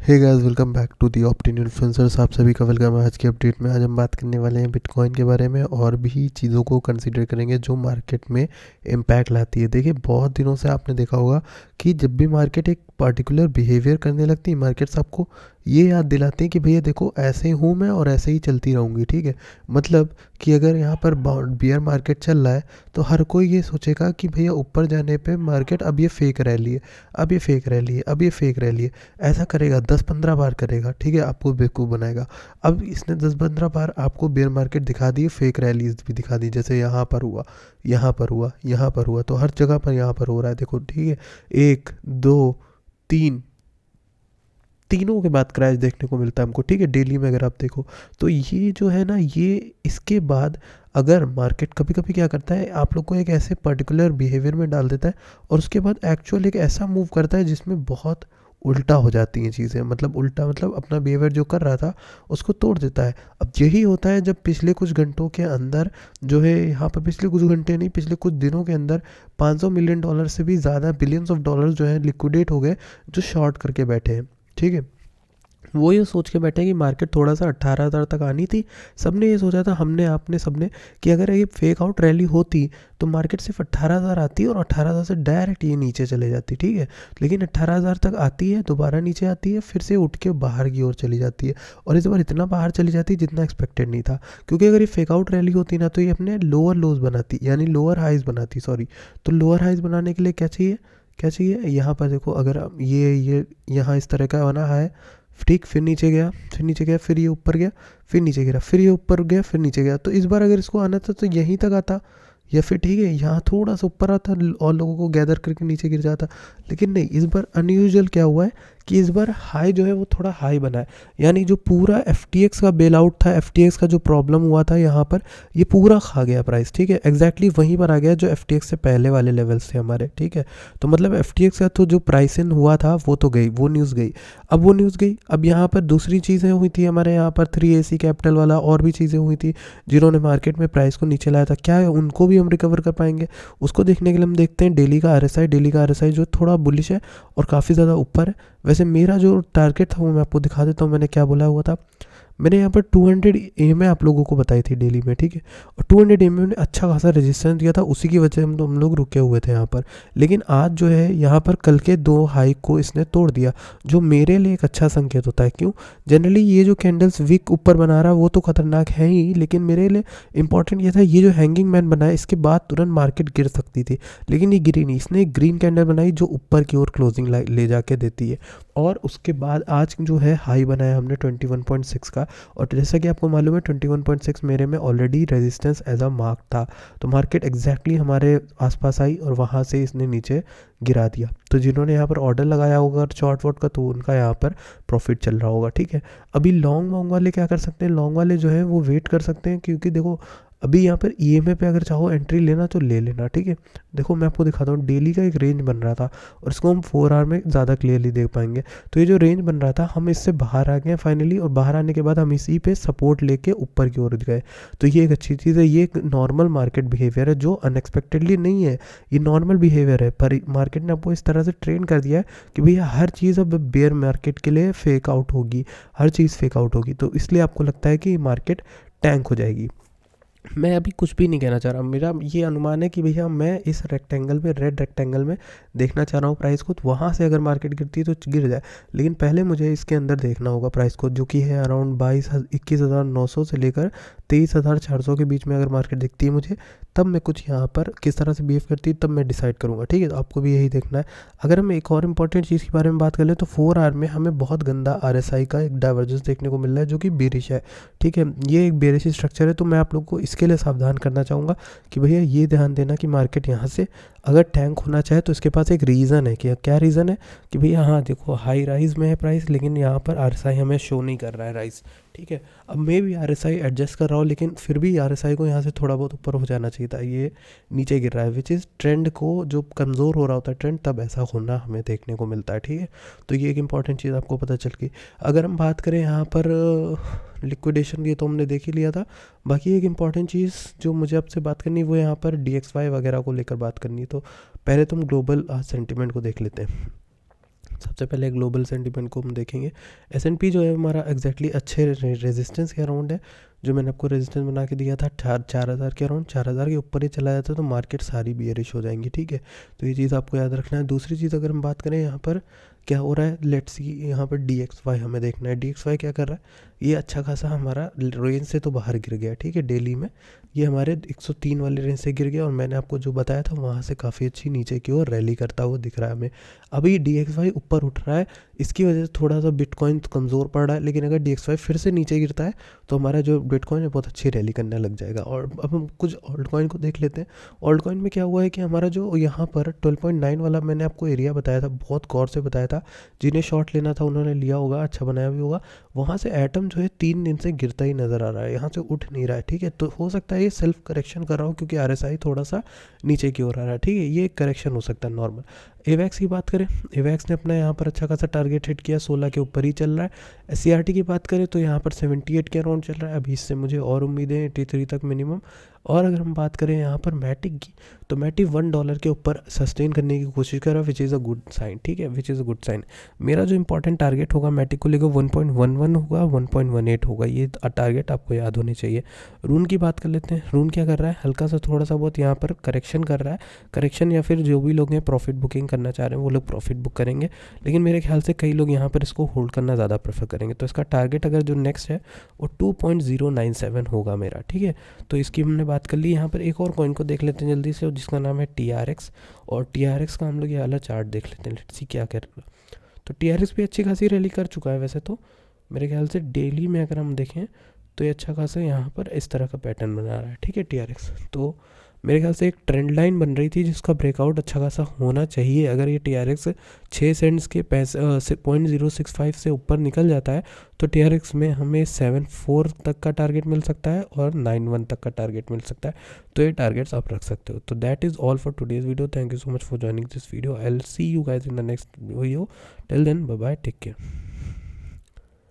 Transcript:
Hey guys, welcome back to the optin influencers. आप सभी का वेलकम है आज की अपडेट में। आज हम बात करने वाले हैं बिटकॉइन के बारे में और भी चीज़ों को कंसीडर करेंगे जो मार्केट में इम्पैक्ट लाती है। देखिए, बहुत दिनों से आपने देखा होगा कि जब भी मार्केट एक पर्टिकुलर बिहेवियर करने लगती है, मार्केट्स आपको ये याद दिलाते हैं कि भैया देखो, ऐसे ही हूँ मैं और ऐसे ही चलती रहूँगी। ठीक है, मतलब कि अगर यहाँ पर बियर मार्केट चल रहा है तो हर कोई ये सोचेगा कि भैया ऊपर जाने पे मार्केट अब ये फेक रैली है, अब ये फेक रैली है, अब ये फेक रैली है। ऐसा करेगा 10-15 बार करेगा, ठीक है, आपको बेवकूफ़ बनाएगा। अब इसने 10-15 बार आपको बेयर मार्केट दिखा दी, फेक रैलीज भी दिखा दी, जैसे यहाँ पर हुआ, यहाँ पर हुआ, यहाँ पर हुआ, तो हर जगह पर यहाँ पर हो रहा है। देखो, ठीक है, एक दो तीन, तीनों के बाद क्रैश देखने को मिलता है हमको। ठीक है, डेली में अगर आप देखो तो ये जो है ना, ये इसके बाद अगर मार्केट कभी कभी क्या करता है, आप लोग को एक ऐसे पर्टिकुलर बिहेवियर में डाल देता है और उसके बाद एक्चुअल एक ऐसा मूव करता है जिसमें बहुत उल्टा हो जाती हैं चीज़ें। मतलब उल्टा, मतलब अपना बिहेवियर जो कर रहा था उसको तोड़ देता है। अब यही होता है जब पिछले कुछ घंटों के अंदर जो है, यहाँ पर पिछले कुछ घंटे नहीं, पिछले कुछ दिनों के अंदर 500 मिलियन डॉलर से भी ज़्यादा बिलियंस ऑफ डॉलर्स जो है लिक्विडेट हो गए, जो शॉर्ट करके बैठे हैं। ठीक है, वो ये सोच के बैठे कि मार्केट थोड़ा सा 18,000 तक आनी थी। सबने ये सोचा था, हमने आपने सबने, कि अगर ये फेक आउट रैली होती तो मार्केट सिर्फ 18,000 आती और 18,000 से डायरेक्ट ये नीचे चले जाती। ठीक है, लेकिन 18,000 तक आती है, दोबारा नीचे आती है, फिर से उठ के बाहर की ओर चली जाती है। और इस बार इतना बाहर चली जाती है जितना एक्सपेक्टेड नहीं था, क्योंकि अगर ये फेक आउट रैली होती ना तो ये अपने लोअर लोज बनाती, यानी लोअर हाइज बनाती, सॉरी। तो लोअर हाइज बनाने के लिए क्या चाहिए, क्या चाहिए, यहाँ पर देखो, अगर ये यहाँ इस तरह का बना है, ठीक, फिर नीचे गया, फिर नीचे गया, फिर ये ऊपर गया, फिर नीचे गिरा, फिर ये ऊपर गया, फिर नीचे गया। तो इस बार अगर इसको आना था तो यहीं तक आता, या फिर ठीक है यहाँ थोड़ा सा ऊपर आता और लोगों को गैदर करके नीचे गिर जाता। लेकिन नहीं, इस बार अनयूजुअल क्या हुआ है कि इस बार हाई जो है वो थोड़ा हाई बना है। यानी जो पूरा FTX का बेल आउट था, FTX का जो प्रॉब्लम हुआ था यहाँ पर, ये पूरा खा गया प्राइस। ठीक है, एग्जैक्टली वहीं पर आ गया जो FTX से पहले वाले लेवल्स थे हमारे। ठीक है, तो मतलब FTX का तो जो प्राइस इन हुआ था वो तो गई, वो न्यूज़ गई। अब वो न्यूज़ गई, अब यहाँ पर दूसरी चीज़ें हुई थी हमारे यहाँ पर, 3AC कैपिटल वाला, और भी चीज़ें हुई थी जिन्होंने मार्केट में प्राइस को नीचे लाया था। क्या है, उनको भी हम रिकवर कर पाएंगे? उसको देखने के लिए हम देखते हैं डेली का RSI। डेली का RSI जो थोड़ा बुलिश है और काफ़ी ज़्यादा ऊपर है। वैसे मेरा जो टारगेट था वो मैं आपको दिखा देता हूँ, मैंने क्या बोला हुआ था। मैंने यहाँ पर 200 EMA आप लोगों को बताई थी डेली में। ठीक है, और 200 EMA ने अच्छा खासा रेजिस्टेंस दिया था, उसी की वजह से हम लोग रुके हुए थे यहाँ पर। लेकिन आज जो है यहाँ पर कल के 2 हाई को इसने तोड़ दिया, जो मेरे लिए एक अच्छा संकेत होता है। क्यों? जनरली ये जो कैंडल्स वीक ऊपर बना रहा है वो तो खतरनाक है ही, लेकिन मेरे लिए इंपॉर्टेंट ये था, ये जो हैंगिंग मैन बनाया इसके बाद तुरंत मार्केट गिर सकती थी, लेकिन ये गिरी नहीं। इसने एक ग्रीन कैंडल बनाई जो ऊपर की ओर क्लोजिंग ले जाके देती है। और उसके बाद आज जो है हाई बनाया हमने 21.6 का, और जैसा कि आपको मालूम है 21.6 मेरे में already resistance as a mark था। तो मार्केट एग्जैक्टली हमारे आसपास आई और वहाँ से इसने नीचे गिरा दिया। तो जिन्होंने यहाँ पर ऑर्डर लगाया होगा शॉर्ट वॉट का, तो उनका यहाँ पर प्रॉफिट चल रहा होगा। ठीक है, अभी लॉन्ग वॉन्ग वाले क्या कर सकते हैं, लॉन्ग वाले जो है वो वेट कर सकते हैं, क्योंकि देखो अभी यहाँ पर EMA पे अगर चाहो एंट्री लेना तो ले लेना। ठीक है, देखो मैं आपको दिखाता हूँ, डेली का एक रेंज बन रहा था और इसको हम 4 आवर में ज़्यादा क्लियरली देख पाएंगे। तो ये जो रेंज बन रहा था, हम इससे बाहर आ गए फाइनली, और बाहर आने के बाद हम इसी पे सपोर्ट लेके ऊपर की ओर गए। तो ये एक अच्छी चीज़ है, ये एक नॉर्मल मार्केट बिहेवियर है जो अनएक्सपेक्टेडली नहीं है, ये नॉर्मल बिहेवियर है। पर मार्केट ने आपको इस तरह से ट्रेन कर दिया है कि भैया हर चीज़ अब बेयर मार्केट के लिए फेक आउट होगी, हर चीज़ फेक आउट होगी। तो इसलिए आपको लगता है कि मार्केट टैंक हो जाएगी। मैं अभी कुछ भी नहीं कहना चाह रहा, मेरा ये अनुमान है कि भैया मैं इस रेक्टेंगल में, रेड रेक्टेंगल में देखना चाह रहा हूँ प्राइस को। तो वहाँ से अगर मार्केट गिरती है तो गिर जाए, लेकिन पहले मुझे इसके अंदर देखना होगा प्राइस को, जो कि है अराउंड 21,900 से लेकर 23,400 के बीच में। अगर मार्केट दिखती है मुझे, तब मैं कुछ यहाँ पर किस तरह से बिहेव करती है तब मैं डिसाइड करूँगा। ठीक है, तो आपको भी यही देखना है। अगर हम एक और इंपॉर्टेंट चीज़ के बारे में बात कर लें तो 4 आवर में हमें बहुत गंदा RSI का एक डाइवर्जेंस देखने को मिल रहा है, जो कि बेरिश है। ठीक है, ये एक बेरिश स्ट्रक्चर है। तो मैं आप लोग को इसके लिए सावधान करना चाहूँगा कि भैया ये ध्यान देना कि मार्केट यहाँ से अगर टैंक होना चाहे तो इसके पास एक रीज़न है। कि क्या रीज़न है कि भैया, हाँ देखो, हाई राइज में है प्राइस, लेकिन यहाँ पर RSI हमें शो नहीं कर रहा है राइज। ठीक है, अब मैं भी RSI एडजस्ट कर रहा हूँ, लेकिन फिर भी RSI को यहाँ से थोड़ा बहुत ऊपर हो जाना चाहिए था। ये नीचे गिर रहा है, विच इज़ ट्रेंड को जो कमज़ोर हो रहा होता है ट्रेंड, तब ऐसा होना हमें देखने को मिलता है। ठीक है, तो ये एक इंपॉर्टेंट चीज़ आपको पता चल गई। अगर हम बात करें यहाँ पर लिक्विडेशन, ये तो हमने देख ही लिया था। बाकी एक इंपॉर्टेंट चीज़ जो मुझे आपसे बात करनी है वो यहाँ पर DXY वगैरह को लेकर बात करनी है। तो पहले तो हम ग्लोबल सेंटिमेंट को देख लेते हैं। सबसे पहले ग्लोबल सेंटीमेंट को हम देखेंगे। S&P जो है हमारा एग्जैक्टली अच्छे रेजिस्टेंस के अराउंड है। जो मैंने आपको रेजिस्टेंस बना के दिया था 4,000 के अराउंड, 4,000 के ऊपर ही चला जाता है तो मार्केट सारी बियरिश हो जाएंगी, ठीक है। तो ये चीज़ आपको याद रखना है। दूसरी चीज़ अगर हम बात करें यहाँ पर क्या हो रहा है, लेट्स सी यहाँ पर DXY हमें देखना है। DXY क्या कर रहा है, ये अच्छा खासा हमारा रेंज से तो बाहर गिर गया, ठीक है। डेली में ये हमारे 103 वाले रेंज से गिर गया और मैंने आपको जो बताया था वहाँ से काफ़ी अच्छी नीचे की ओर रैली करता हुआ दिख रहा है हमें। अभी DXY ऊपर उठ रहा है, इसकी वजह से थोड़ा सा बिटकॉइन कमज़ोर पड़ रहा है, लेकिन अगर DXY फिर से नीचे गिरता है तो हमारा जो बिटकॉइन है बहुत अच्छी रैली करने लग जाएगा। और अब हम कुछ ऑल्ट कॉइन को देख लेते हैं। ऑल्ट कॉइन में क्या हुआ है कि हमारा जो यहाँ पर 12.9 वाला मैंने आपको एरिया बताया था, बहुत गौर से बताया था, जिन्हें शॉर्ट लेना था उन्होंने लिया होगा, अच्छा बनाया भी होगा। वहाँ से एटम जो है 3 दिन से गिरता ही नज़र आ रहा है, यहाँ से उठ नहीं रहा है, ठीक है। तो हो सकता है ये सेल्फ करेक्शन कर रहा हो क्योंकि RSI थोड़ा सा नीचे की ओर आ रहा है, ठीक है। ये एक करेक्शन हो सकता है नॉर्मल। AVAX की बात करें, AVAX ने अपना यहाँ पर अच्छा खासा टारगेट हिट किया, 16 के ऊपर ही चल रहा है। CRT की बात करें तो यहाँ पर 78 के अराउंड चल रहा है, अभी इससे मुझे और उम्मीदें 83 तक मिनिमम। और अगर हम बात करें यहाँ पर मैटिक की, तो मैटिक $1 के ऊपर सस्टेन करने की कोशिश कर रहा है, which is a good sign, ठीक है, which is a good sign. मेरा जो इंपॉर्टेंट टारगेट होगा मैटिक को लेकर 1.11 होगा, 1.18 होगा, ये टारगेट आपको याद होने चाहिए। रून की बात कर लेते हैं। रून क्या कर रहा है, हल्का सा थोड़ा सा बहुत यहाँ पर करेक्शन कर रहा है, करेक्शन, या फिर जो भी लोग हैं प्रॉफिट बुकिंग करना चाह रहे हैं वो लोग प्रॉफिट बुक करेंगे, लेकिन मेरे ख्याल से कई लोग यहाँ पर इसको होल्ड करना ज़्यादा प्रेफर करेंगे। तो इसका टारगेट अगर जो नेक्स्ट है वो 2.097 होगा मेरा, ठीक है। तो इसकी हमने बात कर ली। यहाँ पर एक और कॉइन को देख लेते हैं जल्दी से, जिसका नाम है TRX। और TRX का हम लोग ये वाला चार्ट देख लेते हैं, लेट्स सी क्या कर रहा है। तो TRX भी अच्छी खासी रैली कर चुका है वैसे तो, मेरे ख्याल से डेली में अगर हम देखें तो ये अच्छा खासा यहाँ पर इस तरह का पैटर्न बना रहा है, ठीक है, TRX। तो मेरे ख्याल से एक ट्रेंड लाइन बन रही थी जिसका ब्रेकआउट अच्छा खासा होना चाहिए। अगर ये TRX 6 सेंट्स के 0.065 से ऊपर निकल जाता है तो TRX में हमें 7.4 तक का टारगेट मिल सकता है और 9.1 तक का टारगेट मिल सकता है। तो ये टारगेट्स आप रख सकते हो। तो that is all for today's video. Thank you so much for joining this video. I will see you guys in the next video. Till then bye bye, take care.